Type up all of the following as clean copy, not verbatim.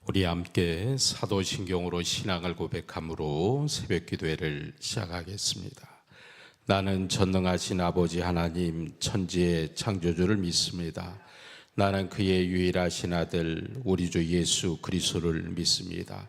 우리 함께 사도신경으로 신앙을 고백함으로 새벽 기도회를 시작하겠습니다. 나는 전능하신 아버지 하나님 천지의 창조주를 믿습니다. 나는 그의 유일하신 아들 우리 주 예수 그리스도를 믿습니다.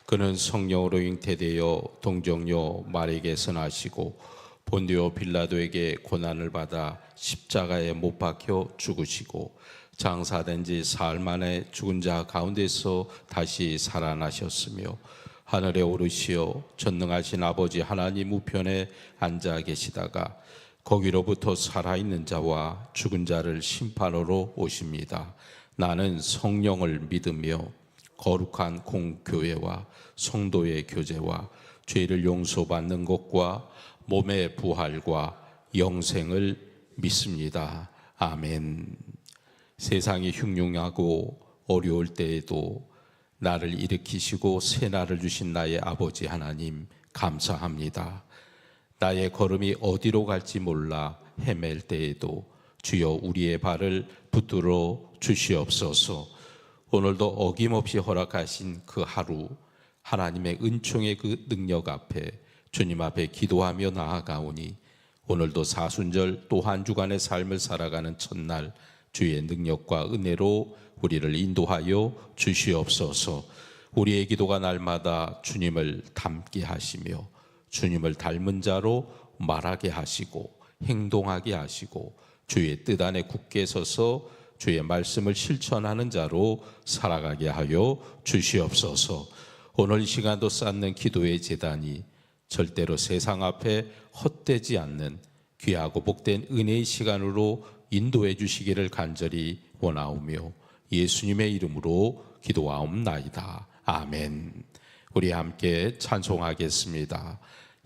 그는 성령으로 잉태되어 동정녀 마리아에게 나시고 본디오 빌라도에게 고난을 받아 십자가에 못 박혀 죽으시고 장사된 지 사흘 만에 죽은 자 가운데서 다시 살아나셨으며 하늘에 오르시어 전능하신 아버지 하나님 우편에 앉아 계시다가 거기로부터 살아있는 자와 죽은 자를 심판하러 오십니다. 나는 성령을 믿으며 거룩한 공교회와 성도의 교제와 죄를 용서받는 것과 몸의 부활과 영생을 믿습니다. 아멘. 세상이 흉흉하고 어려울 때에도 나를 일으키시고 새 날을 주신 나의 아버지 하나님 감사합니다. 나의 걸음이 어디로 갈지 몰라 헤맬 때에도 주여 우리의 발을 붙들어 주시옵소서. 오늘도 어김없이 허락하신 그 하루 하나님의 은총의 그 능력 앞에 주님 앞에 기도하며 나아가오니 오늘도 사순절 또 한 주간의 삶을 살아가는 첫날 주의 능력과 은혜로 우리를 인도하여 주시옵소서. 우리의 기도가 날마다 주님을 닮게 하시며 주님을 닮은 자로 말하게 하시고 행동하게 하시고 주의 뜻 안에 굳게 서서 주의 말씀을 실천하는 자로 살아가게 하여 주시옵소서. 오늘 이 시간도 쌓는 기도의 제단이 절대로 세상 앞에 헛되지 않는 귀하고 복된 은혜의 시간으로 인도해 주시기를 간절히 원하오며 예수님의 이름으로 기도하옵나이다. 아멘. 우리 함께 찬송하겠습니다.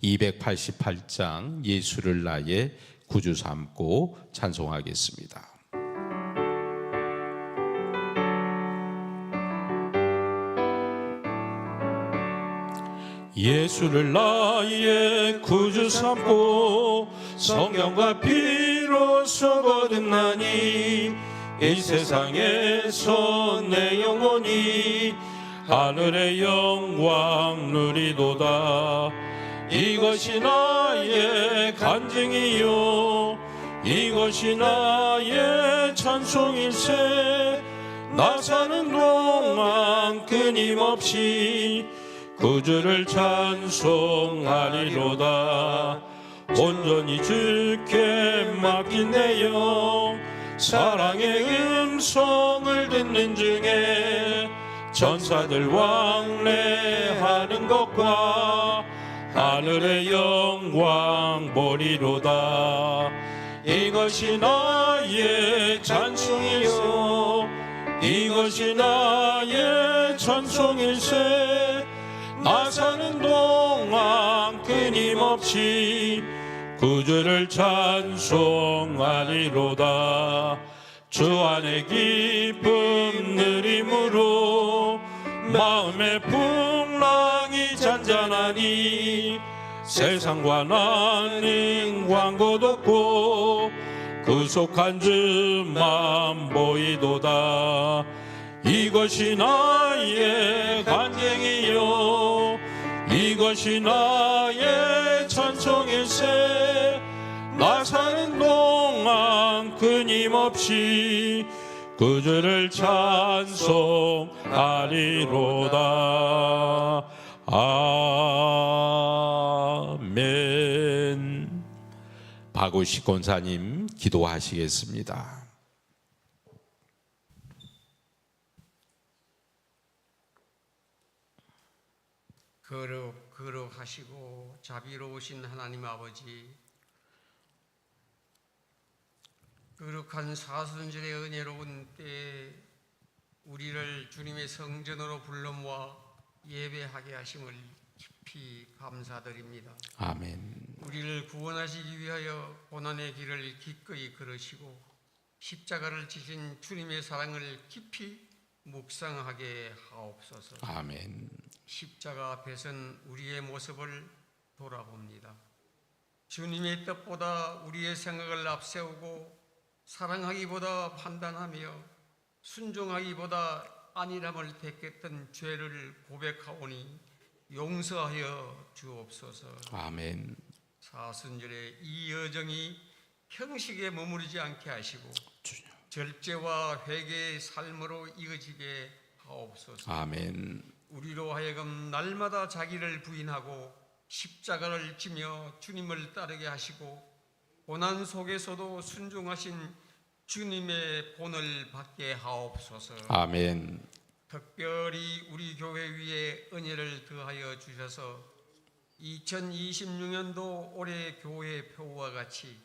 288장 예수를 나의 구주 삼고 찬송하겠습니다. 예수를 나의 구주 삼고 성령과 피로써 거듭나니 이 세상에서 내 영혼이 하늘의 영광 누리도다. 이것이 나의 간증이요 이것이 나의 찬송일세. 나 사는 동안 끊임없이 구주를 찬송하리로다. 온전히 주께 맡긴 내 영 사랑의 음성을 듣는 중에 천사들 왕래하는 것과 하늘의 영광 보리로다. 이것이 나의 찬송이요 이것이 나의 찬송일세. 나 사는 동안 끊임없이 구주를 찬송하리로다. 주 안에 기쁨 누림으로 마음의 풍랑이 잔잔하니 세상과 나는 광고 덮고 구속한 주만 보이도다. 이것이 나의 간증이요 이것이 나의 찬송일세. 나 사는 동안 끊임없이 구주를 찬송하리로다. 아멘. 박우식 권사님 기도하시겠습니다. 거룩하시고 자비로우신 하나님 아버지, 거룩한 사순절의 은혜로운 때에 우리를 주님의 성전으로 불러 모아 예배하게 하심을 깊이 감사드립니다. 아멘. 우리를 구원하시기 위하여 고난의 길을 기꺼이 걸으시고 십자가를 지신 주님의 사랑을 깊이 묵상하게 하옵소서. 아멘. 십자가 앞에선 우리의 모습을 돌아봅니다. 주님의 뜻보다 우리의 생각을 앞세우고 사랑하기보다 판단하며 순종하기보다 안일함을 택했던 죄를 고백하오니 용서하여 주옵소서. 아멘. 사순절에 이 여정이 형식에 머무르지 않게 하시고 주님. 절제와 회개의 삶으로 이어지게 하옵소서. 아멘. 우리로 하여금 날마다 자기를 부인하고 십자가를 지며 주님을 따르게 하시고 고난 속에서도 순종하신 주님의 본을 받게 하옵소서. 아멘. 특별히 우리 교회 위에 은혜를 더하여 주셔서 2026년도 올해 교회 표와 같이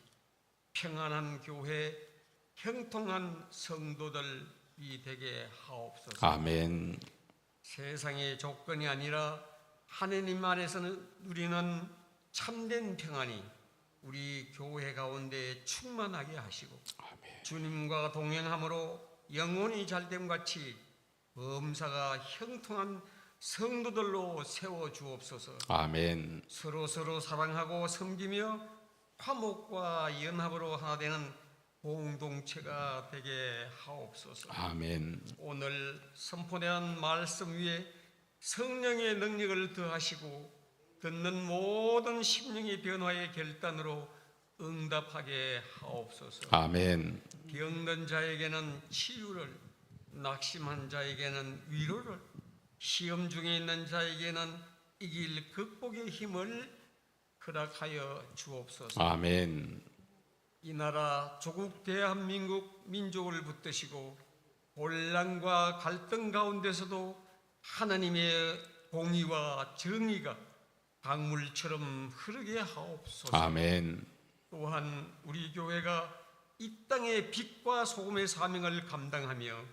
평안한 교회, 형통한 성도들이 되게 하옵소서. 아멘. 세상의 조건이 아니라 하느님 안에서는 누리는 참된 평안이 우리 교회 가운데 충만하게 하시고 주님과 동행함으로 영혼이 잘됨 같이 범사가 형통한 성도들로 세워 주옵소서. 아멘. 서로 사랑하고 섬기며 화목과 연합으로 하나 되는 공동체가 되게 하옵소서. 아멘. 오늘 선포된 말씀 위에 성령의 능력을 더하시고 듣는 모든 심령의 변화의 결단으로 응답하게 하옵소서. 아멘. 병든 자에게는 치유를, 낙심한 자에게는 위로를, 시험 중에 있는 자에게는 이길 극복의 힘을 허락하여 주옵소서. 아멘. 이 나라 조국 대한민국 민족을 붙드시고 혼란과 갈등 가운데서도 하나님의 공의와 정의가 강물처럼 흐르게 하옵소서. 아멘. 또한 우리 교회가 이 땅의 빛과 소금의 사명을 감당하며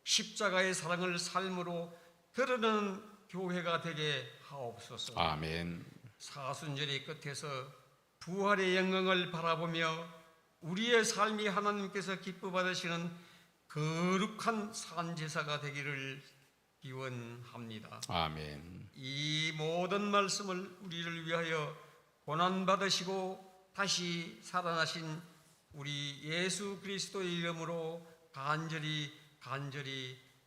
십자가의 사랑을 삶으로 드러내는 교회가 되게 하옵소서. 아멘. 사순절의 끝에서 부활의 영광을 바라보며 우리의 삶이 하나님께서 기뻐 받으시는 거룩한 산제사가 되기를 기원합니다. 아멘. 이 모든 말씀을 우리를 위하여 고난받으시고 다시 살아나신 우리 예수 그리스도의 이름으로 간절히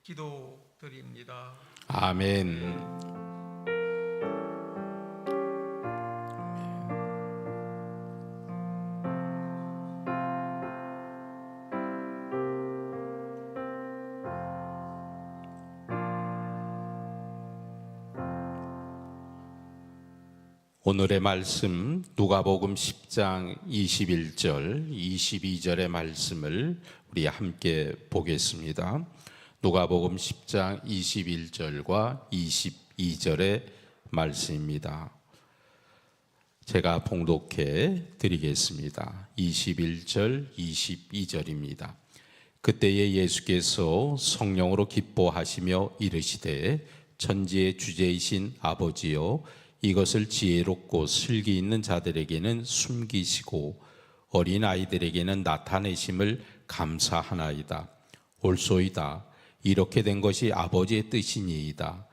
기도드립니다. 아멘. 오늘의 말씀 누가복음 10장 21절, 22절의 말씀을 우리 함께 보겠습니다. 누가복음 10장 21절과 22절의 말씀입니다. 제가 봉독해 드리겠습니다. 21절, 22절입니다. 그때에 예수께서 성령으로 기뻐하시며 이르시되 천지의 주제이신 아버지여 이것을 지혜롭고 슬기 있는 자들에게는 숨기시고 어린 아이들에게는 나타내심을 감사하나이다. 옳소이다. 이렇게 된 것이 아버지의 뜻이니이다.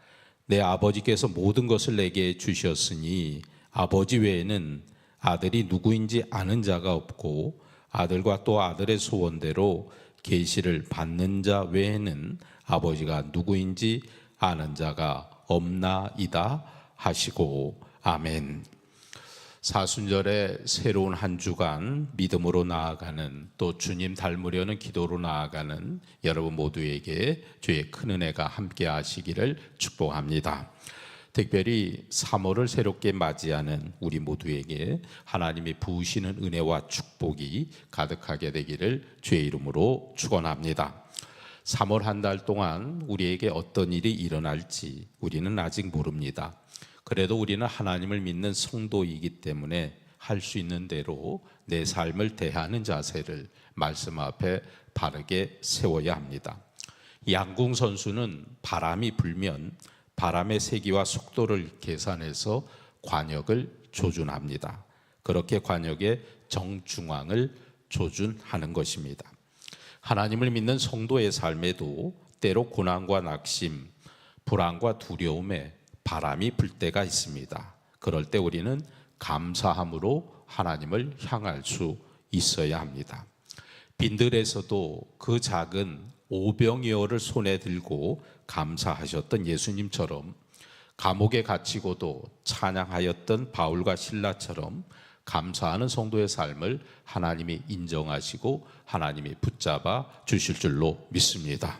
내 아버지께서 모든 것을 내게 주셨으니 아버지 외에는 아들이 누구인지 아는 자가 없고 아들과 또 아들의 소원대로 계시를 받는 자 외에는 아버지가 누구인지 아는 자가 없나이다 하시고 아멘. 사순절의 새로운 한 주간 믿음으로 나아가는 또 주님 닮으려는 기도로 나아가는 여러분 모두에게 주의 큰 은혜가 함께 하시기를 축복합니다. 특별히 3월을 새롭게 맞이하는 우리 모두에게 하나님이 부으시는 은혜와 축복이 가득하게 되기를 주의 이름으로 축원합니다. 3월 한 달 동안 우리에게 어떤 일이 일어날지 우리는 아직 모릅니다. 그래도 우리는 하나님을 믿는 성도이기 때문에 할 수 있는 대로 내 삶을 대하는 자세를 말씀 앞에 바르게 세워야 합니다. 양궁 선수는 바람이 불면 바람의 세기와 속도를 계산해서 관역을 조준합니다. 그렇게 관역의 정중앙을 조준하는 것입니다. 하나님을 믿는 성도의 삶에도 때로 고난과 낙심, 불안과 두려움에 바람이 불 때가 있습니다. 그럴 때 우리는 감사함으로 하나님을 향할 수 있어야 합니다. 빈들에서도 그 작은 오병이어를 손에 들고 감사하셨던 예수님처럼 감옥에 갇히고도 찬양하였던 바울과 실라처럼 감사하는 성도의 삶을 하나님이 인정하시고 하나님이 붙잡아 주실 줄로 믿습니다.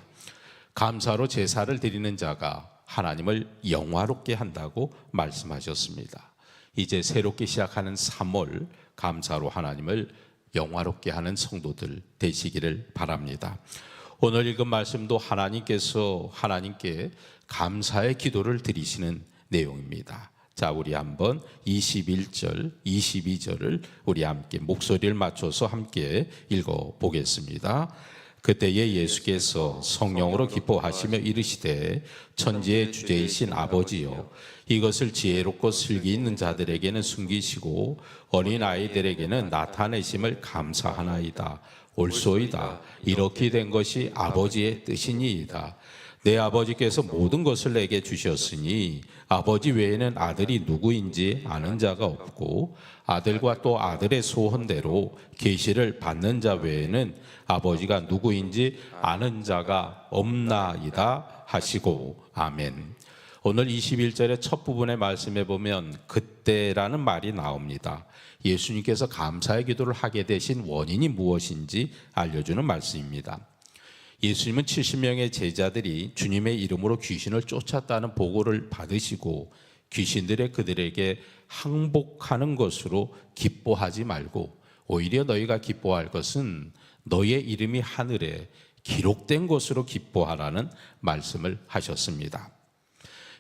감사로 제사를 드리는 자가 하나님을 영화롭게 한다고 말씀하셨습니다. 이제 새롭게 시작하는 3월 감사로 하나님을 영화롭게 하는 성도들 되시기를 바랍니다. 오늘 읽은 말씀도 하나님께서 하나님께 감사의 기도를 드리시는 내용입니다. 자, 우리 한번 21절, 22절을 우리 함께 목소리를 맞춰서 함께 읽어보겠습니다. 그때에 예수께서 성령으로 기뻐하시며 이르시되 천지의 주제이신 아버지여, 이것을 지혜롭고 슬기 있는 자들에게는 숨기시고 어린 아이들에게는 나타내심을 감사하나이다. 옳소이다. 이렇게 된 것이 아버지의 뜻이니이다. 내 아버지께서 모든 것을 내게 주셨으니 아버지 외에는 아들이 누구인지 아는 자가 없고 아들과 또 아들의 소원대로 계시를 받는 자 외에는 아버지가 누구인지 아는 자가 없나이다 하시고. 아멘. 오늘 21절의 첫 부분의 말씀에 보면 그때라는 말이 나옵니다. 예수님께서 감사의 기도를 하게 되신 원인이 무엇인지 알려주는 말씀입니다. 예수님은 70명의 제자들이 주님의 이름으로 귀신을 쫓았다는 보고를 받으시고 귀신들의 그들에게 항복하는 것으로 기뻐하지 말고 오히려 너희가 기뻐할 것은 너희의 이름이 하늘에 기록된 것으로 기뻐하라는 말씀을 하셨습니다.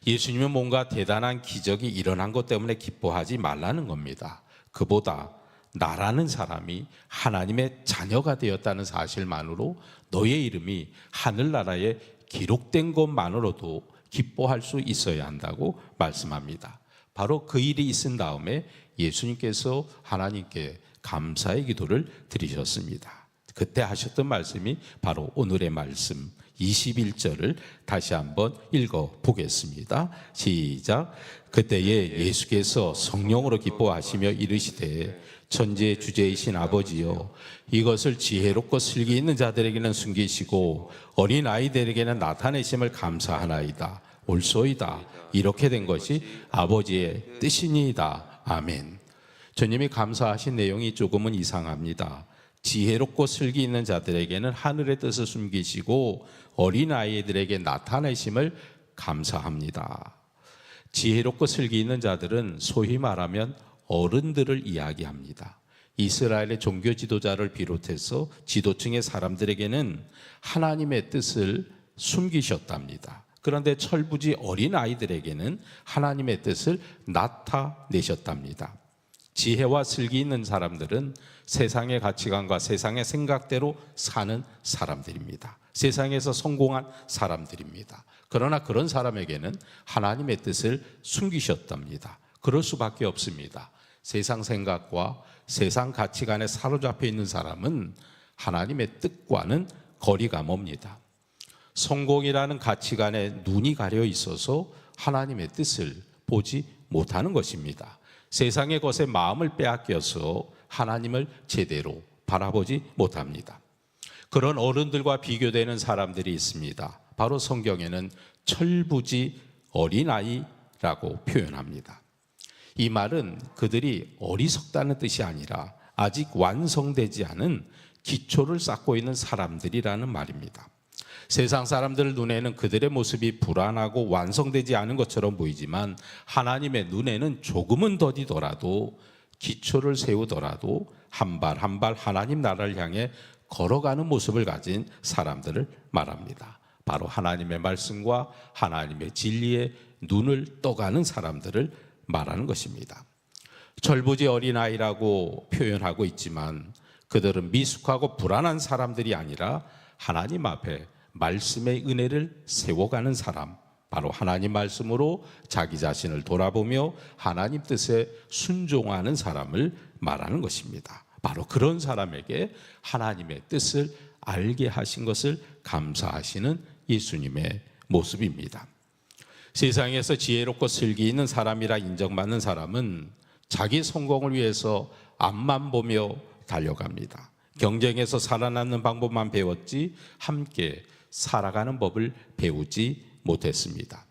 예수님은 뭔가 대단한 기적이 일어난 것 때문에 기뻐하지 말라는 겁니다. 그보다 나라는 사람이 하나님의 자녀가 되었다는 사실만으로 너의 이름이 하늘나라에 기록된 것만으로도 기뻐할 수 있어야 한다고 말씀합니다. 바로 그 일이 있은 다음에 예수님께서 하나님께 감사의 기도를 드리셨습니다. 그때 하셨던 말씀이 바로 오늘의 말씀 21절을 다시 한번 읽어보겠습니다. 시작. 그때에 예수께서 성령으로 기뻐하시며 이르시되 천지의 주제이신 아버지여, 이것을 지혜롭고 슬기 있는 자들에게는 숨기시고 어린 아이들에게는 나타내심을 감사하나이다. 옳소이다. 이렇게 된 것이 아버지의 뜻이니이다. 아멘. 주님이 감사하신 내용이 조금은 이상합니다. 지혜롭고 슬기 있는 자들에게는 하늘의 뜻을 숨기시고 어린 아이들에게 나타내심을 감사합니다. 지혜롭고 슬기 있는 자들은 소위 말하면 어른들을 이야기합니다. 이스라엘의 종교 지도자를 비롯해서 지도층의 사람들에게는 하나님의 뜻을 숨기셨답니다. 그런데 철부지 어린 아이들에게는 하나님의 뜻을 나타내셨답니다. 지혜와 슬기 있는 사람들은 세상의 가치관과 세상의 생각대로 사는 사람들입니다. 세상에서 성공한 사람들입니다. 그러나 그런 사람에게는 하나님의 뜻을 숨기셨답니다. 그럴 수밖에 없습니다. 세상 생각과 세상 가치관에 사로잡혀 있는 사람은 하나님의 뜻과는 거리가 멉니다. 성공이라는 가치관에 눈이 가려 있어서 하나님의 뜻을 보지 못하는 것입니다. 세상의 것에 마음을 빼앗겨서 하나님을 제대로 바라보지 못합니다. 그런 어른들과 비교되는 사람들이 있습니다. 바로 성경에는 철부지 어린아이라고 표현합니다. 이 말은 그들이 어리석다는 뜻이 아니라 아직 완성되지 않은 기초를 쌓고 있는 사람들이라는 말입니다. 세상 사람들 눈에는 그들의 모습이 불안하고 완성되지 않은 것처럼 보이지만 하나님의 눈에는 조금은 더디더라도 기초를 세우더라도 한 발 한 발 하나님 나라를 향해 걸어가는 모습을 가진 사람들을 말합니다. 바로 하나님의 말씀과 하나님의 진리에 눈을 떠가는 사람들을 말하는 것입니다. 철부지 어린아이라고 표현하고 있지만 그들은 미숙하고 불안한 사람들이 아니라 하나님 앞에 말씀의 은혜를 세워가는 사람, 바로 하나님 말씀으로 자기 자신을 돌아보며 하나님 뜻에 순종하는 사람을 말하는 것입니다. 바로 그런 사람에게 하나님의 뜻을 알게 하신 것을 감사하시는 예수님의 모습입니다. 세상에서 지혜롭고 슬기 있는 사람이라 인정받는 사람은 자기 성공을 위해서 앞만 보며 달려갑니다. 경쟁에서 살아남는 방법만 배웠지 함께 살아가는 법을 배우지 못했습니다.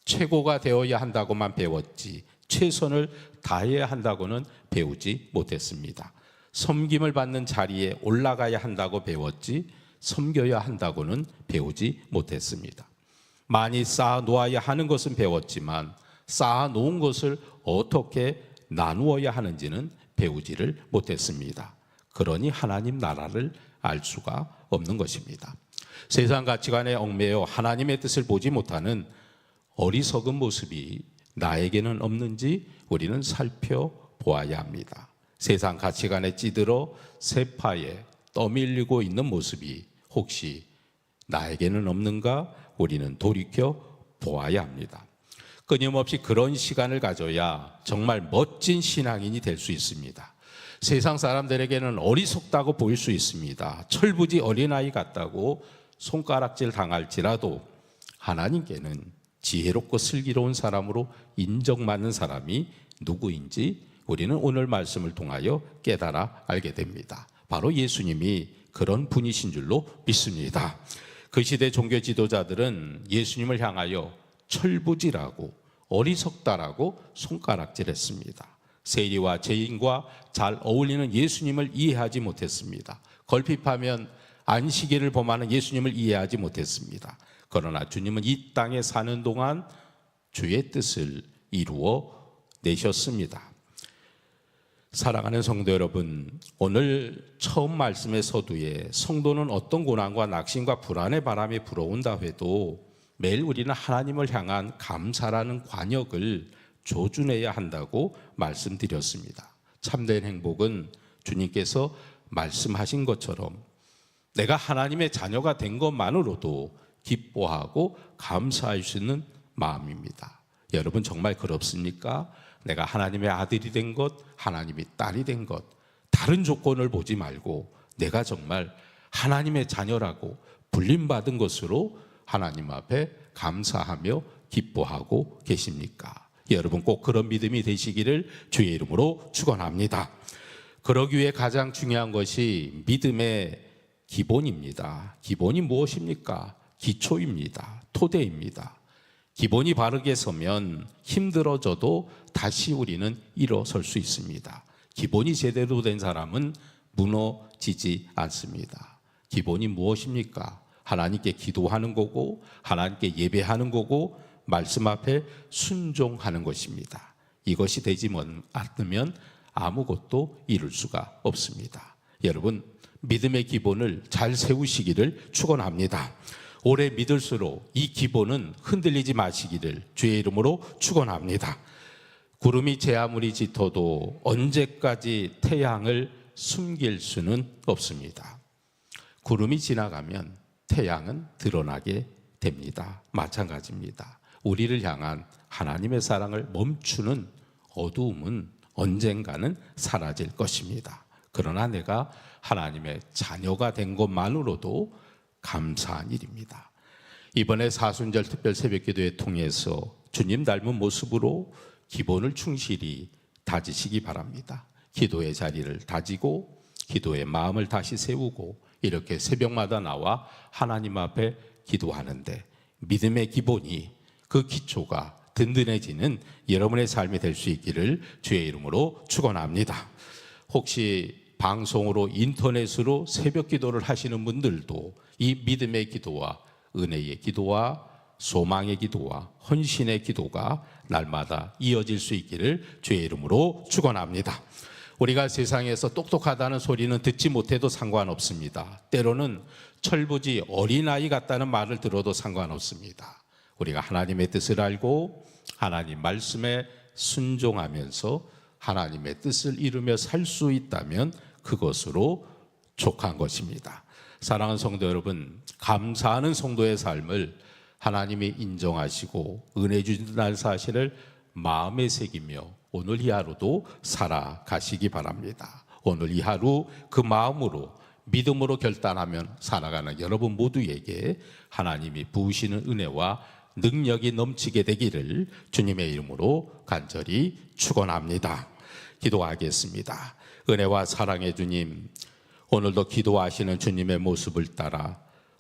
최고가 되어야 한다고만 배웠지 최선을 다해야 한다고는 배우지 못했습니다. 섬김을 받는 자리에 올라가야 한다고 배웠지 섬겨야 한다고는 배우지 못했습니다. 많이 쌓아 놓아야 하는 것은 배웠지만 쌓아 놓은 것을 어떻게 나누어야 하는지는 배우지를 못했습니다. 그러니 하나님 나라를 알 수가 없는 것입니다. 세상 가치관에 얽매여 하나님의 뜻을 보지 못하는 어리석은 모습이 나에게는 없는지 우리는 살펴보아야 합니다. 세상 가치관에 찌들어 세파에 떠밀리고 있는 모습이 혹시 나에게는 없는가 우리는 돌이켜 보아야 합니다. 끊임없이 그런 시간을 가져야 정말 멋진 신앙인이 될 수 있습니다. 세상 사람들에게는 어리석다고 보일 수 있습니다. 철부지 어린아이 같다고 손가락질 당할지라도 하나님께는 지혜롭고 슬기로운 사람으로 인정받는 사람이 누구인지 우리는 오늘 말씀을 통하여 깨달아 알게 됩니다. 바로 예수님이 그런 분이신 줄로 믿습니다. 그 시대 종교 지도자들은 예수님을 향하여 철부지라고 어리석다라고 손가락질했습니다. 세리와 죄인과 잘 어울리는 예수님을 이해하지 못했습니다. 걸핏하면 안식일을 범하는 예수님을 이해하지 못했습니다. 그러나 주님은 이 땅에 사는 동안 주의 뜻을 이루어 내셨습니다. 사랑하는 성도 여러분, 오늘 처음 말씀의 서두에 성도는 어떤 고난과 낙심과 불안의 바람이 불어온다 해도 매일 우리는 하나님을 향한 감사라는 관역을 조준해야 한다고 말씀드렸습니다. 참된 행복은 주님께서 말씀하신 것처럼 내가 하나님의 자녀가 된 것만으로도 기뻐하고 감사할 수 있는 마음입니다. 여러분 정말 그렇습니까? 내가 하나님의 아들이 된 것, 하나님의 딸이 된 것, 다른 조건을 보지 말고 내가 정말 하나님의 자녀라고 불림받은 것으로 하나님 앞에 감사하며 기뻐하고 계십니까? 여러분 꼭 그런 믿음이 되시기를 주의 이름으로 축원합니다. 그러기 위해 가장 중요한 것이 믿음의 기본입니다. 기본이 무엇입니까? 기초입니다. 토대입니다. 기본이 바르게 서면 힘들어져도 다시 우리는 일어설 수 있습니다. 기본이 제대로 된 사람은 무너지지 않습니다. 기본이 무엇입니까? 하나님께 기도하는 거고 하나님께 예배하는 거고 말씀 앞에 순종하는 것입니다. 이것이 되지 않으면 아무것도 이룰 수가 없습니다. 여러분 믿음의 기본을 잘 세우시기를 축원합니다. 오래 믿을수록 이 기본은 흔들리지 마시기를 주의 이름으로 축원합니다. 구름이 제 아무리 짙어도 언제까지 태양을 숨길 수는 없습니다. 구름이 지나가면 태양은 드러나게 됩니다. 마찬가지입니다. 우리를 향한 하나님의 사랑을 멈추는 어두움은 언젠가는 사라질 것입니다. 그러나 내가 하나님의 자녀가 된 것만으로도 감사한 일입니다. 이번에 사순절 특별 새벽기도회 통해서 주님 닮은 모습으로 기본을 충실히 다지시기 바랍니다. 기도의 자리를 다지고 기도의 마음을 다시 세우고 이렇게 새벽마다 나와 하나님 앞에 기도하는데 믿음의 기본이 그 기초가 든든해지는 여러분의 삶이 될 수 있기를 주의 이름으로 축원합니다. 혹시 방송으로 인터넷으로 새벽 기도를 하시는 분들도 이 믿음의 기도와 은혜의 기도와 소망의 기도와 헌신의 기도가 날마다 이어질 수 있기를 주의 이름으로 축원합니다. 우리가 세상에서 똑똑하다는 소리는 듣지 못해도 상관없습니다. 때로는 철부지 어린아이 같다는 말을 들어도 상관없습니다. 우리가 하나님의 뜻을 알고 하나님 말씀에 순종하면서 하나님의 뜻을 이루며 살 수 있다면 그것으로 족한 것입니다. 사랑하는 성도 여러분, 감사하는 성도의 삶을 하나님이 인정하시고 은혜 주신다는 사실을 마음에 새기며 오늘 이 하루도 살아가시기 바랍니다. 오늘 이 하루 그 마음으로 믿음으로 결단하면 살아가는 여러분 모두에게 하나님이 부으시는 은혜와 능력이 넘치게 되기를 주님의 이름으로 간절히 축원합니다. 기도하겠습니다. 은혜와 사랑의 주님, 오늘도 기도하시는 주님의 모습을 따라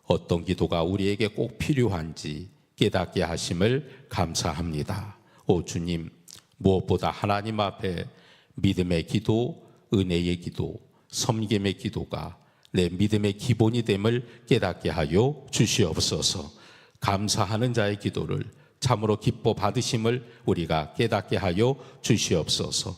어떤 기도가 우리에게 꼭 필요한지 깨닫게 하심을 감사합니다. 오 주님, 무엇보다 하나님 앞에 믿음의 기도, 은혜의 기도, 섬김의 기도가 내 믿음의 기본이 됨을 깨닫게 하여 주시옵소서. 감사하는 자의 기도를 참으로 기뻐 받으심을 우리가 깨닫게 하여 주시옵소서.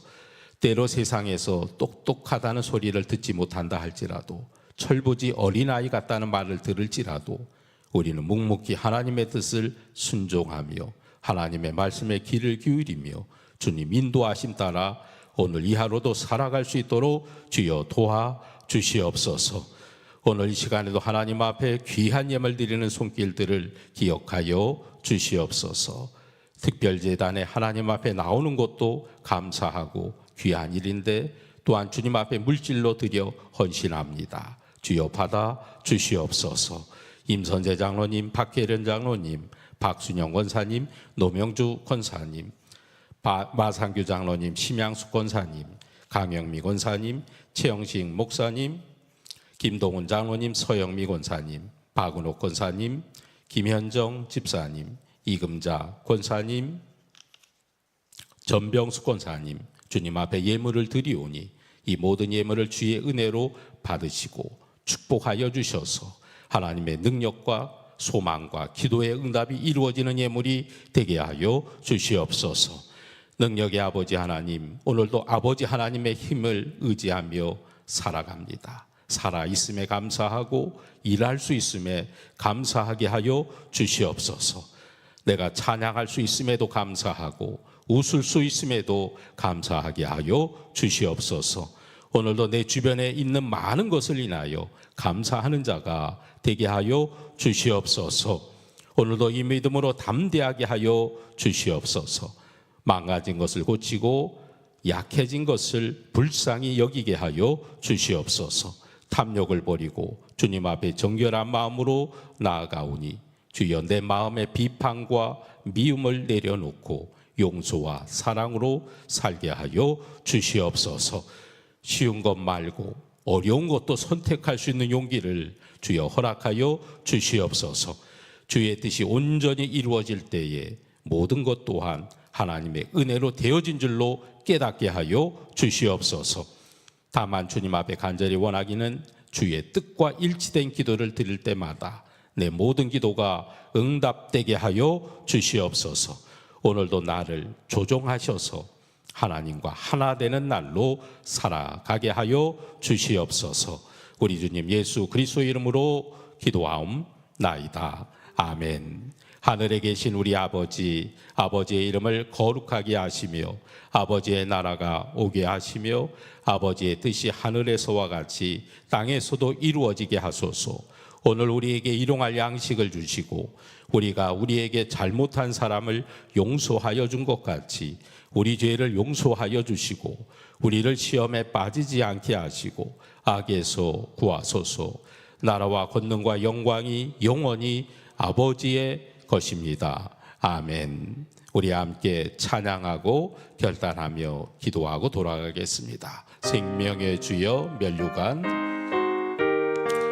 때로 세상에서 똑똑하다는 소리를 듣지 못한다 할지라도, 철부지 어린아이 같다는 말을 들을지라도 우리는 묵묵히 하나님의 뜻을 순종하며 하나님의 말씀에 귀를 기울이며 주님 인도하심 따라 오늘 이 하루도 살아갈 수 있도록 주여 도와주시옵소서. 오늘 이 시간에도 하나님 앞에 귀한 예물 드리는 손길들을 기억하여 주시옵소서. 특별재단에 하나님 앞에 나오는 것도 감사하고 귀한 일인데 또한 주님 앞에 물질로 드려 헌신합니다. 주여 받아 주시옵소서. 임선재 장로님, 박혜련 장로님, 박순영 권사님, 노명주 권사님, 마상규 장로님, 심양숙 권사님, 강영미 권사님, 최영식 목사님, 김동훈 장로님, 서영미 권사님, 박은옥 권사님, 김현정 집사님, 이금자 권사님, 전병숙 권사님, 주님 앞에 예물을 드리오니 이 모든 예물을 주의 은혜로 받으시고 축복하여 주셔서 하나님의 능력과 소망과 기도의 응답이 이루어지는 예물이 되게 하여 주시옵소서. 능력의 아버지 하나님, 오늘도 아버지 하나님의 힘을 의지하며 살아갑니다. 살아있음에 감사하고 일할 수 있음에 감사하게 하여 주시옵소서. 내가 찬양할 수 있음에도 감사하고 웃을 수 있음에도 감사하게 하여 주시옵소서. 오늘도 내 주변에 있는 많은 것을 인하여 감사하는 자가 되게 하여 주시옵소서. 오늘도 이 믿음으로 담대하게 하여 주시옵소서. 망가진 것을 고치고 약해진 것을 불쌍히 여기게 하여 주시옵소서. 탐욕을 버리고 주님 앞에 정결한 마음으로 나아가오니 주여 내 마음의 비판과 미움을 내려놓고 용서와 사랑으로 살게 하여 주시옵소서. 쉬운 것 말고 어려운 것도 선택할 수 있는 용기를 주여 허락하여 주시옵소서. 주의 뜻이 온전히 이루어질 때에 모든 것 또한 하나님의 은혜로 되어진 줄로 깨닫게 하여 주시옵소서. 다만 주님 앞에 간절히 원하기는 주의 뜻과 일치된 기도를 드릴 때마다 내 모든 기도가 응답되게 하여 주시옵소서. 오늘도 나를 조종하셔서 하나님과 하나 되는 날로 살아가게 하여 주시옵소서. 우리 주님 예수 그리스도의 이름으로 기도하옵나이다. 아멘. 하늘에 계신 우리 아버지, 아버지의 이름을 거룩하게 하시며 아버지의 나라가 오게 하시며 아버지의 뜻이 하늘에서와 같이 땅에서도 이루어지게 하소서. 오늘 우리에게 일용할 양식을 주시고 우리가 우리에게 잘못한 사람을 용서하여 준 것 같이 우리 죄를 용서하여 주시고 우리를 시험에 빠지지 않게 하시고 악에서 구하소서. 나라와 권능과 영광이 영원히 아버지의 것입니다. 아멘. 우리 함께 찬양하고 결단하며 기도하고 돌아가겠습니다. 생명의 주여 면류관,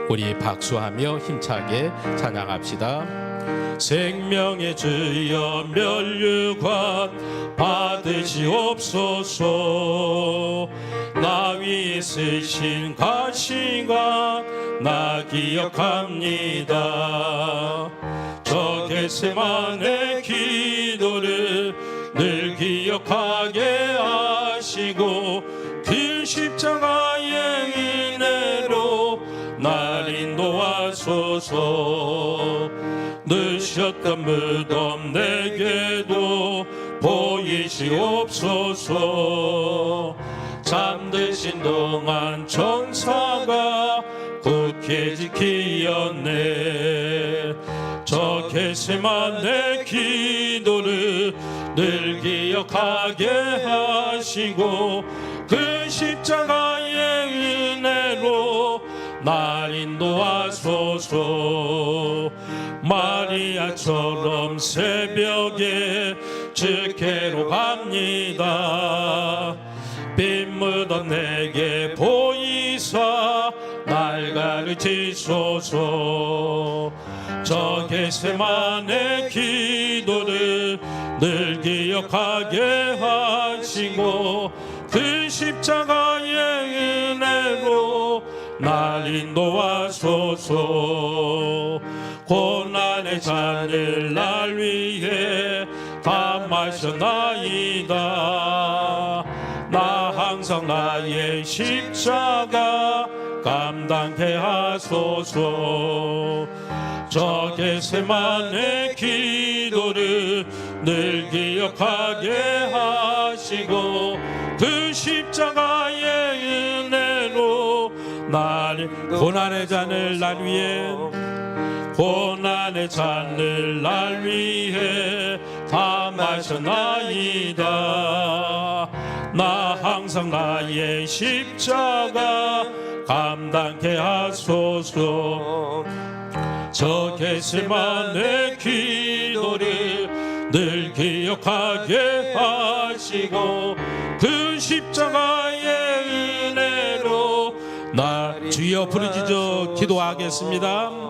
우리 박수하며 힘차게 찬양합시다. 생명의 주여 면류관 받으시옵소서. 나 위에 쓰신 가시관 나 기억합니다. 저 겟세마네 기도를 늘 기억하게 하시고 길 십자가의 은혜로 날 인도하소서. 늦었던 무덤 내게도 보이시옵소서. 잠드신 동안 천사가 굳게 지키었네. 저 겟세마네 기도를 늘 기억하게 하시고 그 십자가의 은혜로 날 인도하소서. 마리아처럼 새벽에 주께로 갑니다. 빈 무덤 내게 보이사 날 가르치소서. 가르치소서. 저 겟세마네 기도를 늘 기억하게 하시고 그 십자가의 은혜로 날 인도하소서. 고난의 잔을 날 위해 다 마셨나이다. 나 항상 나의 십자가 감당케 하소서. 저 겟세마네 기도를 늘 기억하게 하시고 그 십자가의 은혜로 날 고난의 잔을 날 위해 고난의 잔을 날 위해 다 마셨나이다. 나 항상 나의 십자가 감당케 하소서. 저 겟세마네 기도를 늘 기억하게 하시고 그 십자가의 은혜로 나 주여 부르짖어 기도하겠습니다.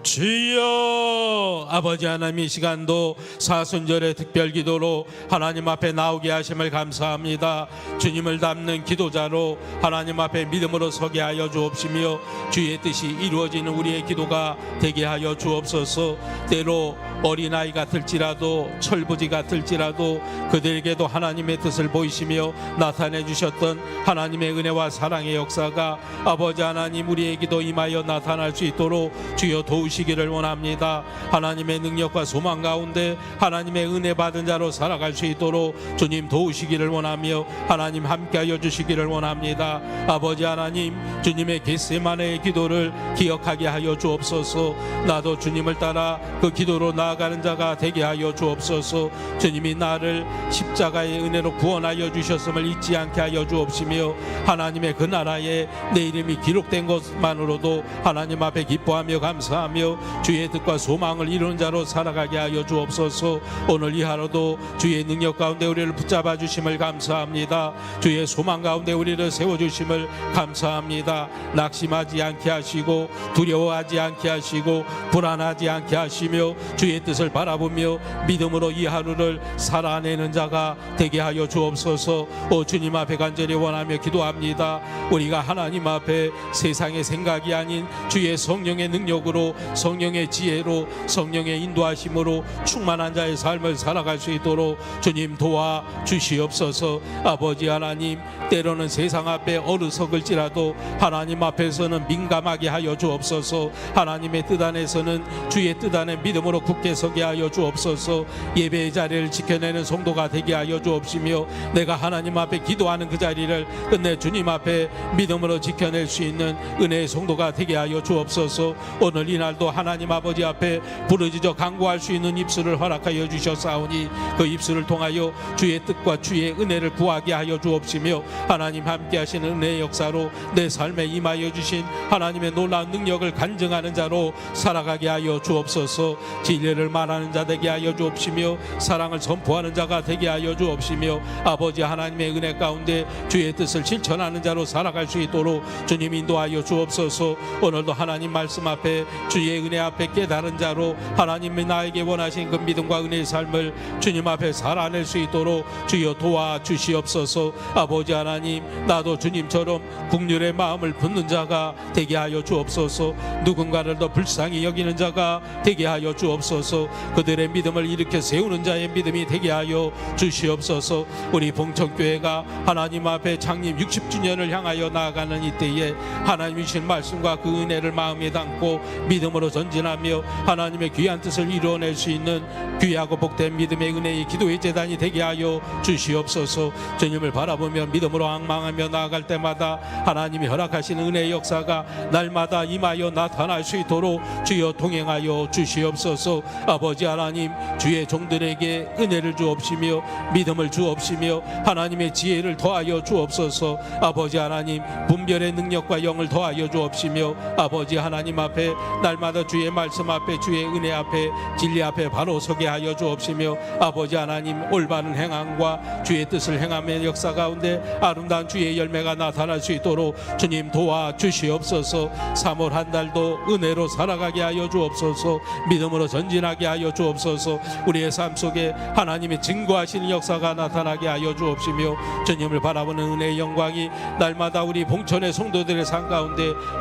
주여. 아버지 하나님, 이 시간도 사순절의 특별기도로 하나님 앞에 나오게 하심을 감사합니다. 주님을 닮는 기도자로 하나님 앞에 믿음으로 서게 하여 주옵시며 주의 뜻이 이루어지는 우리의 기도가 되게 하여 주옵소서. 때로 어린아이 같을지라도 철부지 같을지라도 그들에게도 하나님의 뜻을 보이시며 나타내 주셨던 하나님의 은혜와 사랑의 역사가 아버지 하나님 우리의 기도 임하여 나타날 수 있도록 주여 도우시기를 원합니다. 하나님의 능력과 소망 가운데 하나님의 은혜 받은 자로 살아갈 수 있도록 주님 도우시기를 원하며 하나님 함께하여 주시기를 원합니다. 아버지 하나님, 주님의 겟세마네의 기도를 기억하게 하여 주옵소서. 나도 주님을 따라 그 기도로 나아가는 자가 되게 하여 주옵소서. 주님이 나를 십자가의 은혜로 구원하여 주셨음을 잊지 않게 하여 주옵시며 하나님의 그 나라에 내 이름이 기록된 것만으로도 하나님 앞에 기뻐하며 감사하며 주의 뜻과 소망을 이루는 자로 살아가게 하여 주옵소서. 오늘 이 하루도 주의 능력 가운데 우리를 붙잡아 주심을 감사합니다. 주의 소망 가운데 우리를 세워주심을 감사합니다. 낙심하지 않게 하시고 두려워하지 않게 하시고 불안하지 않게 하시며 주의 뜻을 바라보며 믿음으로 이 하루를 살아내는 자가 되게 하여 주옵소서. 오 주님 앞에 간절히 원하며 기도합니다. 우리가 하나님 앞에 세상의 생각이 아닌 주의 성령의 능력으로, 성령의 지혜로, 성령의 인도하심으로 충만한 자의 삶을 살아갈 수 있도록 주님 도와 주시옵소서. 아버지 하나님, 때로는 세상 앞에 어리석을지라도 하나님 앞에서는 민감하게 하여 주옵소서. 하나님의 뜻 안에서는 주의 뜻 안에 믿음으로 굳게 서게 하여 주옵소서. 예배의 자리를 지켜내는 성도가 되게 하여 주옵시며 내가 하나님 앞에 기도하는 그 자리를 끝내 주님 앞에 믿음으로 지켜낼 수 있는 은혜의 성도가 되게 하여 주옵소서. 오늘 이날도 하나님 아버지 앞에 부르짖어 간구할 수 있는 입술을 허락하여 주셨사오니 그 입술을 통하여 주의 뜻과 주의 은혜를 구하게 하여 주옵시며 하나님 함께 하시는 은혜의 역사로 내 삶에 임하여 주신 하나님의 놀라운 능력을 간증하는 자로 살아가게 하여 주옵소서. 진리를 말하는 자 되게 하여 주옵시며 사랑을 선포하는 자가 되게 하여 주옵시며 아버지 하나님의 은혜 가운데 주의 뜻을 실천하는 자로 살아갈 수 있도록 주님 인도하여 주옵소서. 오늘도 하나님 말씀 앞에 주의 은혜 앞에 깨달은 자로 하나님이 나에게 원하신 그 믿음과 은혜의 삶을 주님 앞에 살아낼 수 있도록 주여 도와 주시옵소서. 아버지 하나님, 나도 주님처럼 국률의 마음을 붙는 자가 되게 하여 주옵소서. 누군가를 더 불쌍히 여기는 자가 되게 하여 주옵소서. 그들의 믿음을 일으켜 세우는 자의 믿음이 되게 하여 주시옵소서. 우리 봉천교회가 하나님 앞에 창립 60주년을 향하여 나아가는 이때에 하나님이 주신 말씀과 그 은혜를 마음에 담고 믿음으로 전진하며 하나님의 귀한 뜻을 이루어낼 수 있는 귀하고 복된 믿음의 은혜의 기도의 제단이 되게 하여 주시옵소서. 주님을 바라보며 믿음으로 앙망하며 나아갈 때마다 하나님이 허락하시는 은혜의 역사가 날마다 임하여 나타날 수 있도록 주여 동행하여 주시옵소서. 아버지 하나님, 주의 종들에게 은혜를 주옵시며 믿음을 주옵시며 하나님의 지혜를 더하여 주옵소서. 아버지 하나님, 분별의 능력과 영을 더하여 더하여 주옵시며 아버지 하나님 앞에 날마다 주의 말씀 앞에 주의 은혜 앞에 진리 앞에 바로 서게 하여 주옵시며 아버지 하나님 올바른 행함과 주의 뜻을 행함의 역사 가운데 아름다운 주의 열매가 나타날 수 있도록 주님 도와 주시옵소서. 3월 한 달도 은혜로 살아가게 하여 주옵소서. 믿음으로 전진하게 하여 주옵소서. 우리의 삶 속에 하나님의 증거하시는 역사가 나타나게 하여 주옵시며 주님을 바라보는 은혜의 영광이 날마다 우리 봉천의 성도들의 삶 가운데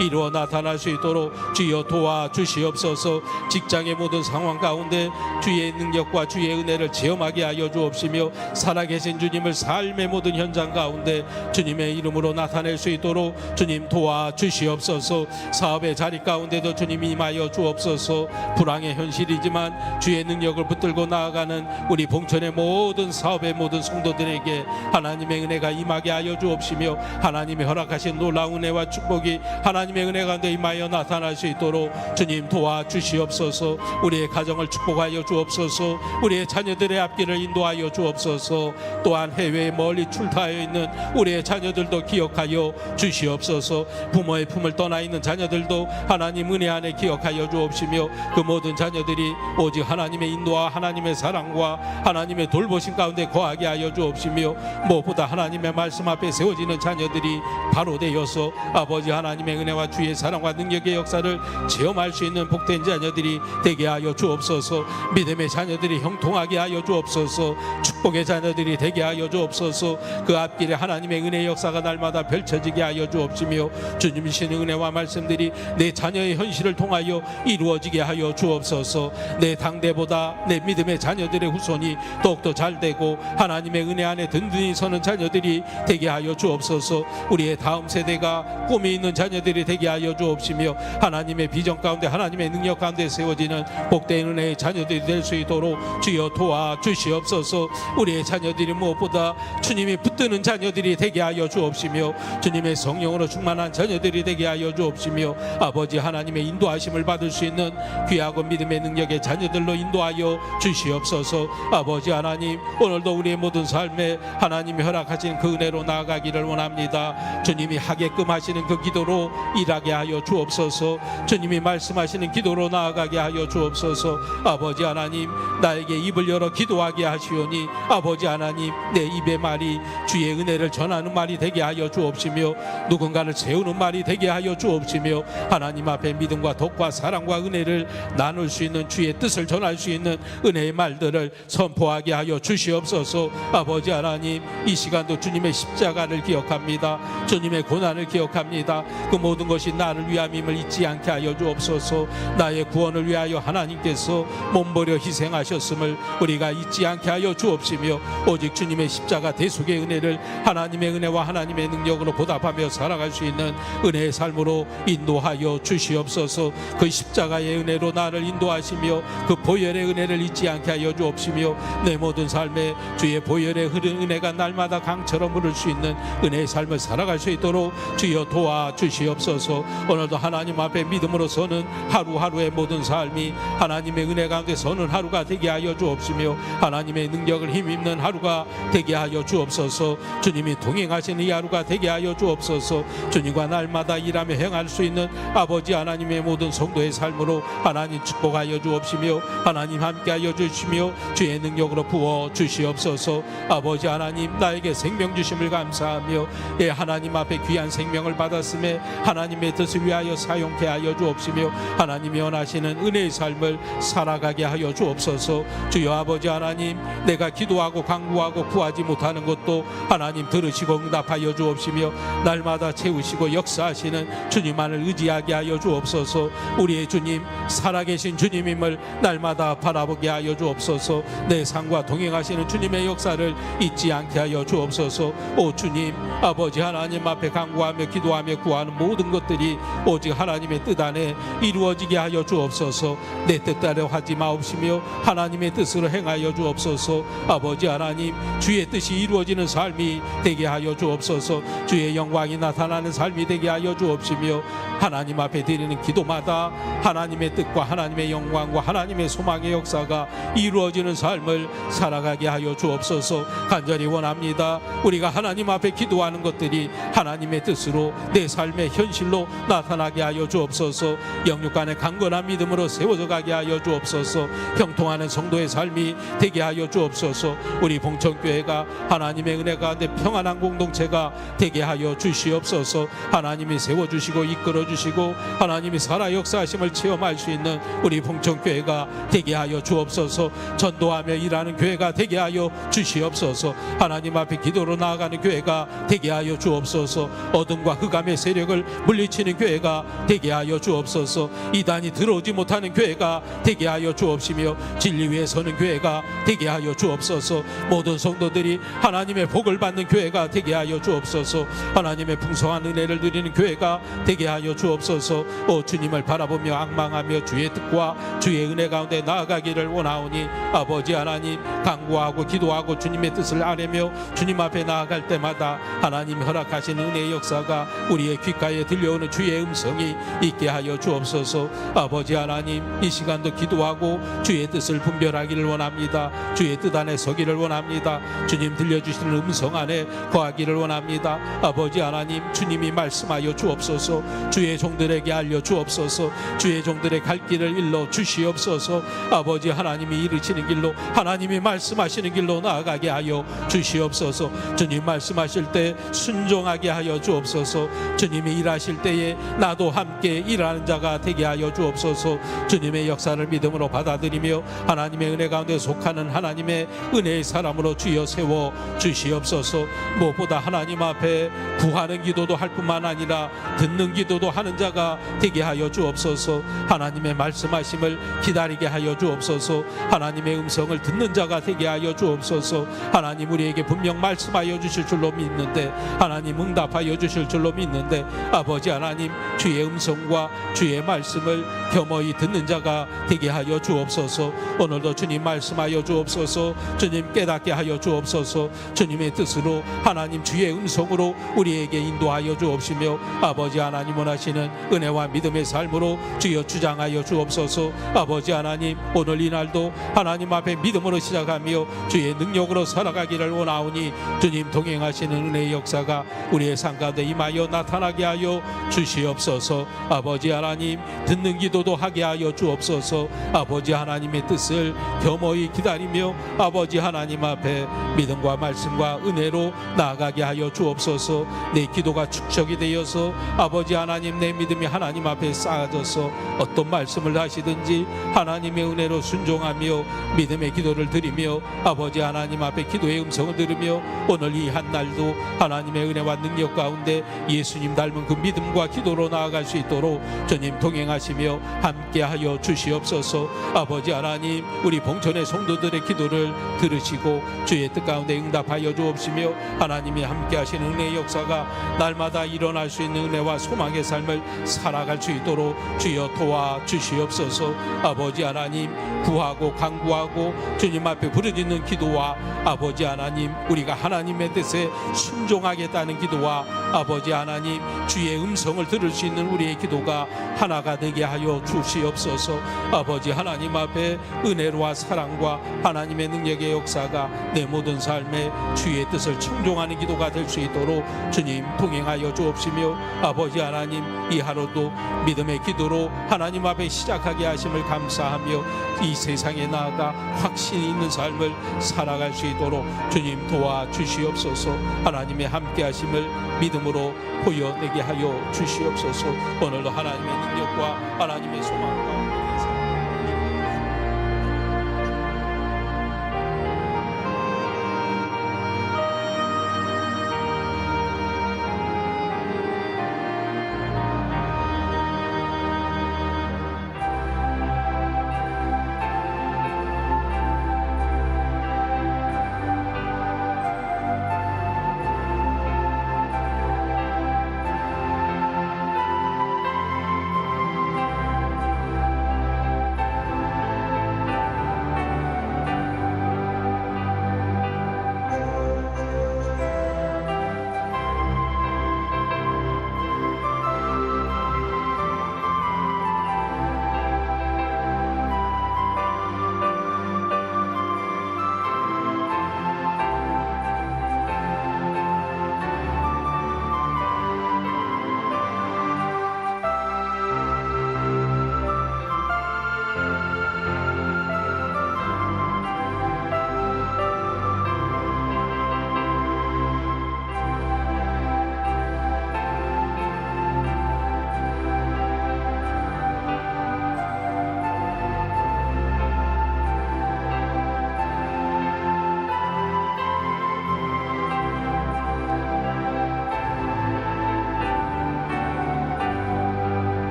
이루어 나타날 수 있도록 주여 도와 주시옵소서. 직장의 모든 상황 가운데 주의 능력과 주의 은혜를 체험하게 하여 주옵시며 살아계신 주님을 삶의 모든 현장 가운데 주님의 이름으로 나타낼 수 있도록 주님 도와 주시옵소서. 사업의 자리 가운데도 주님 임하여 주옵소서. 불황의 현실이지만 주의 능력을 붙들고 나아가는 우리 봉천의 모든 사업의 모든 성도들에게 하나님의 은혜가 임하게 하여 주옵시며 하나님의 허락하신 놀라운 은혜와 축복이 하나님의 은혜 가운데 임하여 나타날 수 있도록 주님 도와 주시옵소서. 우리의 가정을 축복하여 주옵소서. 우리의 자녀들의 앞길을 인도하여 주옵소서. 또한 해외에 멀리 출타하여 있는 우리의 자녀들도 기억하여 주시옵소서. 부모의 품을 떠나 있는 자녀들도 하나님 은혜 안에 기억하여 주옵시며 그 모든 자녀들이 오직 하나님의 인도와 하나님의 사랑과 하나님의 돌보심 가운데 거하게 하여 주옵시며 무엇보다 하나님의 말씀 앞에 세워지는 자녀들이 바로 되어서 아버지 하나님의 은혜와 주의 사랑과 능력의 역사를 체험할 수 있는 복된 자녀들이 되게 하여 주옵소서. 믿음의 자녀들이 형통하게 하여 주옵소서. 축복의 자녀들이 되게 하여 주옵소서. 그 앞길에 하나님의 은혜의 역사가 날마다 펼쳐지게 하여 주옵시며 주님이신 은혜와 말씀들이 내 자녀의 현실을 통하여 이루어지게 하여 주옵소서. 내 당대보다 내 믿음의 자녀들의 후손이 더욱더 잘되고 하나님의 은혜 안에 든든히 서는 자녀들이 되게 하여 주옵소서. 우리의 다음 세대가 꿈이 있는 자녀들이 되게 하여 주옵시며 하나님의 비전 가운데 하나님의 능력 가운데 세워지는 복된 은혜의 자녀들이 될 수 있도록 주여 도와 주시옵소서. 우리의 자녀들이 무엇보다 주님이 붙드는 자녀들이 되게 하여 주옵시며 주님의 성령으로 충만한 자녀들이 되게 하여 주옵시며 아버지 하나님의 인도하심을 받을 수 있는 귀하고 믿음의 능력의 자녀들로 인도하여 주시옵소서. 아버지 하나님 오늘도 우리의 모든 삶에 하나님이 허락하신 그 은혜로 나아가기를 원합니다. 주님이 하게끔 하시는 그 기도로 일하게 하여 주옵소서. 주님이 말씀하시는 기도로 나아가게 하여 주옵소서. 아버지 하나님 나에게 입을 열어 기도하게 하시오니 아버지 하나님 내 입의 말이 주의 은혜를 전하는 말이 되게 하여 주옵시며 누군가를 세우는 말이 되게 하여 주옵시며 하나님 앞에 믿음과 덕과 사랑과 은혜를 나눌 수 있는 주의 뜻을 전할 수 있는 은혜의 말들을 선포하게 하여 주시옵소서. 아버지 하나님 이 시간도 주님의 십자가를 기억합니다. 주님의 고난을 기억합니다. 그 모든 것이 나를 위함임을 잊지 않게 하여 주옵소서. 나의 구원을 위하여 하나님께서 몸버려 희생하셨음을 우리가 잊지 않게 하여 주옵시며 오직 주님의 십자가 대속의 은혜를 하나님의 은혜와 하나님의 능력으로 보답하며 살아갈 수 있는 은혜의 삶으로 인도하여 주시옵소서. 그 십자가의 은혜로 나를 인도하시며 그 보혈의 은혜를 잊지 않게 하여 주옵시며 내 모든 삶에 주의 보혈의 흐르는 은혜가 날마다 강처럼 흐를 수 있는 은혜의 삶을 살아갈 수 있도록 주여 도와 주시옵소서. 오늘도 하나님 앞에 믿음으로 서는 하루하루의 모든 삶이 하나님의 은혜 가운데 서는 하루가 되게 하여 주옵시며 하나님의 능력을 힘입는 하루가 되게 하여 주옵소서. 주님이 동행하시는 이 하루가 되게 하여 주옵소서. 주님과 날마다 일하며 행할 수 있는 아버지 하나님의 모든 성도의 삶으로 하나님 축복하여 주옵시며 하나님 함께하여 주시며 주의 능력으로 부어 주시옵소서. 아버지 하나님 나에게 생명 주심을 감사하며 예 하나님 앞에 귀한 생명을 받았음에 하나님의 뜻을 위하여 사용케 하여 주옵시며 하나님이 원하시는 은혜의 삶을 살아가게 하여 주옵소서. 주여 아버지 하나님 내가 기도하고 간구하고 구하지 못하는 것도 하나님 들으시고 응답하여 주옵시며 날마다 채우시고 역사하시는 주님만을 의지하게 하여 주옵소서. 우리의 주님 살아계신 주님임을 날마다 바라보게 하여 주옵소서. 내 삶과 동행하시는 주님의 역사를 잊지 않게 하여 주옵소서. 오 주님 아버지 하나님 앞에 간구하며 기도하며 구하는 모든 것들이 오직 하나님의 뜻 안에 이루어지게 하여 주옵소서. 내 뜻대로 하지 마옵시며 하나님의 뜻으로 행하여 주옵소서. 아버지 하나님 주의 뜻이 이루어지는 삶이 되게 하여 주옵소서. 주의 영광이 나타나는 삶이 되게 하여 주옵시며 하나님 앞에 드리는 기도마다 하나님의 뜻과 하나님의 영광과 하나님의 소망의 역사가 이루어지는 삶을 살아가게 하여 주옵소서. 간절히 원합니다. 우리가 하나님 앞에 기도하는 것들이 하나님의 뜻으로 내 삶 삶의 현실로 나타나게 하여 주옵소서. 영육간의 강건한 믿음으로 세워져 가게 하여 주옵소서. 형통하는 성도의 삶이 되게 하여 주옵소서. 우리 봉천교회가 하나님의 은혜 가운데 평안한 공동체가 되게 하여 주시옵소서. 하나님이 세워주시고 이끌어주시고 하나님이 살아 역사하심을 체험할 수 있는 우리 봉천교회가 되게 하여 주옵소서. 전도하며 일하는 교회가 되게 하여 주시옵소서. 하나님 앞에 기도로 나아가는 교회가 되게 하여 주옵소서. 어둠과 흑암의 세력을 물리치는 교회가 되게 하여 주옵소서. 이단이 들어오지 못하는 교회가 되게 하여 주옵시며 진리 위에 서는 교회가 되게 하여 주옵소서. 모든 성도들이 하나님의 복을 받는 교회가 되게 하여 주옵소서. 하나님의 풍성한 은혜를 누리는 교회가 되게 하여 주옵소서. 오 주님을 바라보며 앙망하며 주의 뜻과 주의 은혜 가운데 나아가기를 원하오니 아버지 하나님, 간구하고 기도하고 주님의 뜻을 아뢰며 주님 앞에 나아갈 때마다 하나님 허락하신 은혜의 역사가 우리의 귓가에 들려오는 주의 음성이 있게 하여 주옵소서. 아버지 하나님, 이 시간도 기도하고 주의 뜻을 분별하기를 원합니다. 주의 뜻 안에 서기를 원합니다. 주님 들려주시는 음성 안에 거하기를 원합니다. 아버지 하나님, 주님이 말씀하여 주옵소서. 주의 종들에게 알려 주옵소서. 주의 종들의 갈 길을 일러 주시옵소서. 아버지 하나님이 이르시는 길로, 하나님이 말씀하시는 길로 나아가게 하여 주시옵소서. 주님 말씀하실 때 순종하게 하여 주옵소서. 주님이 일하실 때에 나도 함께 일하는 자가 되게 하여 주옵소서. 주님의 역사를 믿음으로 받아들이며 하나님의 은혜 가운데 속하는 하나님의 은혜의 사람으로 주여 세워 주시옵소서. 무엇보다 하나님 앞에 구하는 기도도 할 뿐만 아니라 듣는 기도도 하는 자가 되게 하여 주옵소서. 하나님의 말씀하심을 기다리게 하여 주옵소서. 하나님의 음성을 듣는 자가 되게 하여 주옵소서. 하나님 우리에게 분명 말씀하여 주실 줄로 믿는데, 하나님 응답하여 주실 줄로 믿는데, 아버지 하나님 주의 음성과 주의 말씀을 겸허히 듣는 자가 되게 하여 주옵소서. 오늘도 주님 말씀하여 주옵소서. 주님 깨닫게 하여 주옵소서. 주님의 뜻으로 하나님 주의 음성으로 우리에게 인도하여 주옵시며 아버지 하나님 원하시는 은혜와 믿음의 삶으로 주여 주장하여 주옵소서. 아버지 하나님, 오늘 이날도 하나님 앞에 믿음으로 시작하며 주의 능력으로 살아가기를 원하오니 주님 동행하시는 은혜의 역사가 우리의 삶 가운데 임하여 나타나게 하여 주시옵소서. 아버지 하나님, 듣는 기도도 하게 하여 주옵소서. 아버지 하나님의 뜻을 겸허히 기다리며 아버지 하나님 앞에 믿음과 말씀과 은혜로 나아가게 하여 주옵소서. 내 기도가 축적이 되어서 아버지 하나님, 내 믿음이 하나님 앞에 쌓아져서 어떤 말씀을 하시든지 하나님의 은혜로 순종하며 믿음의 기도를 드리며 아버지 하나님 앞에 기도의 음성을 들으며 오늘 이 한날도 하나님의 은혜와 능력 가운데 예수님 닮은 그 믿음과 기도로 나아갈 수 있도록 주님 동행하시며 함께하여 주시옵소서. 아버지 하나님, 우리 봉천의 성도들의 기도를 들으시고 주의 뜻 가운데 응답하여 주옵시며 하나님이 함께하시는 은혜의 역사가 날마다 일어날 수 있는 은혜와 소망의 삶을 살아갈 수 있도록 주여 도와 주시옵소서. 아버지 하나님, 구하고 간구하고 주님 앞에 부르짖는 기도와 아버지 하나님, 우리가 하나님의 뜻에 순종하겠다는 기도와 아버지 하나님 주의 음성을 들을 수 있는 우리의 기도가 하나가 되게 하여 주시옵소서. 아버지 하나님 앞에 은혜와 사랑과 하나님의 능력의 역사가 내 모든 삶에 주의 뜻을 청종하는 기도가 될 수 있도록 주님 동행하여 주옵시며 아버지 하나님, 이 하루도 믿음의 기도로 하나님 앞에 시작하게 하심을 감사하며 이 세상에 나아가 확신이 있는 삶을 살아갈 수 있도록 주님 도와주시옵소서. 하나님의 함께 하심을 믿음으로 보여내게 하여 주시옵소서. 오늘도 하나님의 능력과 하나님의 소망과